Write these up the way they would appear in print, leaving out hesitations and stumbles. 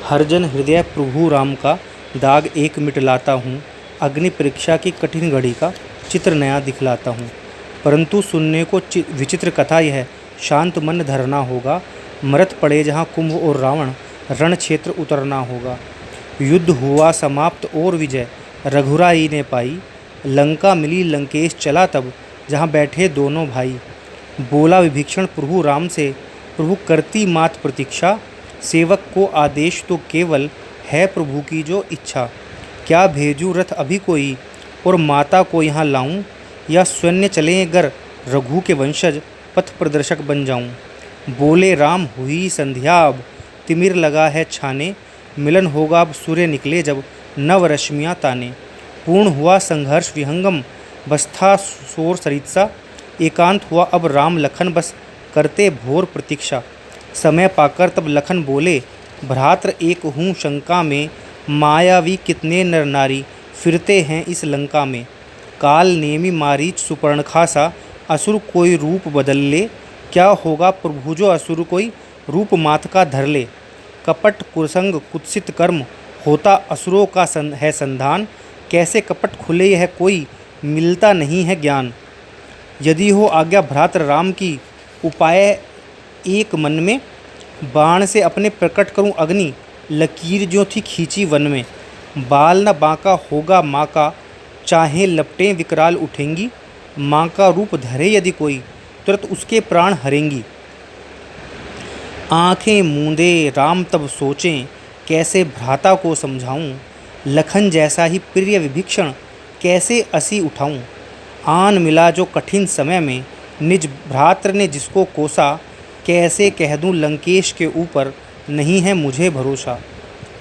हरजन हृदय प्रभु राम का दाग एक मिटलाता हूँ। अग्नि परीक्षा की कठिन घड़ी का चित्र नया दिखलाता हूँ। परंतु सुनने को विचित्र कथा यह शांत मन धरना होगा। मरत पड़े जहाँ कुंभ और रावण रण क्षेत्र उतरना होगा। युद्ध हुआ समाप्त और विजय रघुराई ने पाई। लंका मिली लंकेश चला तब जहाँ बैठे दोनों भाई। बोला विभीषण प्रभु राम से, प्रभु करती मात प्रतीक्षा। सेवक को आदेश तो केवल है प्रभु की जो इच्छा। क्या भेजूँ रथ अभी कोई और माता को यहाँ लाऊं, या सैन्य चलें गर रघु के वंशज पथ प्रदर्शक बन जाऊं। बोले राम हुई संध्या अब तिमिर लगा है छाने। मिलन होगा अब सूर्य निकले जब नव रश्मियाँ ताने। पूर्ण हुआ संघर्ष विहंगम बस्था शोर सरित्सा। एकांत हुआ अब राम लखन बस करते भोर प्रतीक्षा। समय पाकर तब लखन बोले, भ्रात्र एक हूँ शंका में। मायावी कितने नर नारी फिरते हैं इस लंका में। काल नेमी मारीच सुपर्णखा सा असुर कोई रूप बदल ले। क्या होगा प्रभु जो असुर कोई रूप मात का धर ले। कपट कुसंग कुत्सित कर्म होता असुरों का है संधान। कैसे कपट खुले यह कोई मिलता नहीं है ज्ञान। यदि हो आज्ञा भ्रातर राम की उपाय एक मन में। बाण से अपने प्रकट करूं अग्नि लकीर जो थी खींची वन में। बाल न बांका होगा माँ का चाहे लपटें विकराल उठेंगी। माँ का रूप धरे यदि कोई तुरंत उसके प्राण हरेंगी। आंखें मूंदे राम तब सोचें कैसे भ्राता को समझाऊं। लखन जैसा ही प्रिय विभीषण कैसे असी उठाऊं। आन मिला जो कठिन समय में निज भ्रात्र ने जिसको कोसा। कैसे कह दूं लंकेश के ऊपर नहीं है मुझे भरोसा।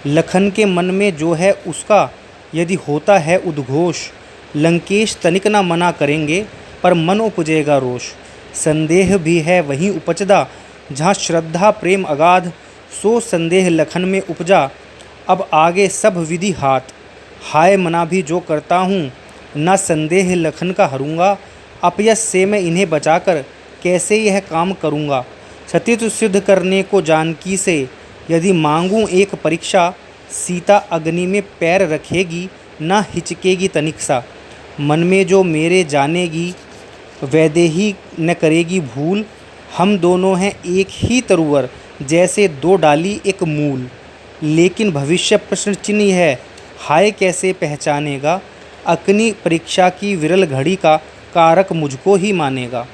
लखन के मन में जो है उसका यदि होता है उद्घोष। लंकेश तनिक न मना करेंगे पर मन उपजेगा रोष। संदेह भी है वहीं उपजदा जहाँ श्रद्धा प्रेम अगाध। सो संदेह लखन में उपजा अब आगे सब विधि हाथ। हाय मना भी जो करता हूँ न संदेह लखन का हरूंगा। अपयश से मैं इन्हें बचाकर कैसे यह काम करूँगा। सतीत्व सिद्ध करने को जानकी से यदि मांगूं एक परीक्षा। सीता अग्नि में पैर रखेगी ना हिचकेगी तनिक सा। मन में जो मेरे जानेगी वैदेही न करेगी भूल। हम दोनों हैं एक ही तरुवर जैसे दो डाली एक मूल। लेकिन भविष्य प्रश्न चिन्ह है हाय कैसे पहचानेगा। अग्नि परीक्षा की विरल घड़ी का कारक मुझको ही मानेगा।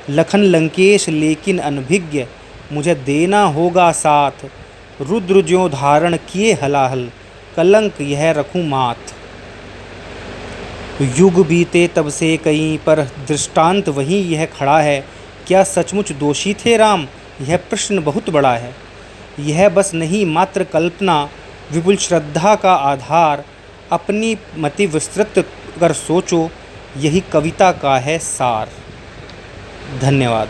लखन लंकेश लेकिन अनभिज्ञ मुझे देना होगा साथ। रुद्र ज्यों धारण किए हलाहल कलंक यह रखूं माथ। युग बीते तब से कहीं पर दृष्टांत वहीं यह खड़ा है। क्या सचमुच दोषी थे राम यह प्रश्न बहुत बड़ा है। यह बस नहीं मात्र कल्पना विपुल श्रद्धा का आधार। अपनी मति विस्तृत कर सोचो यही कविता का है सार। धन्यवाद।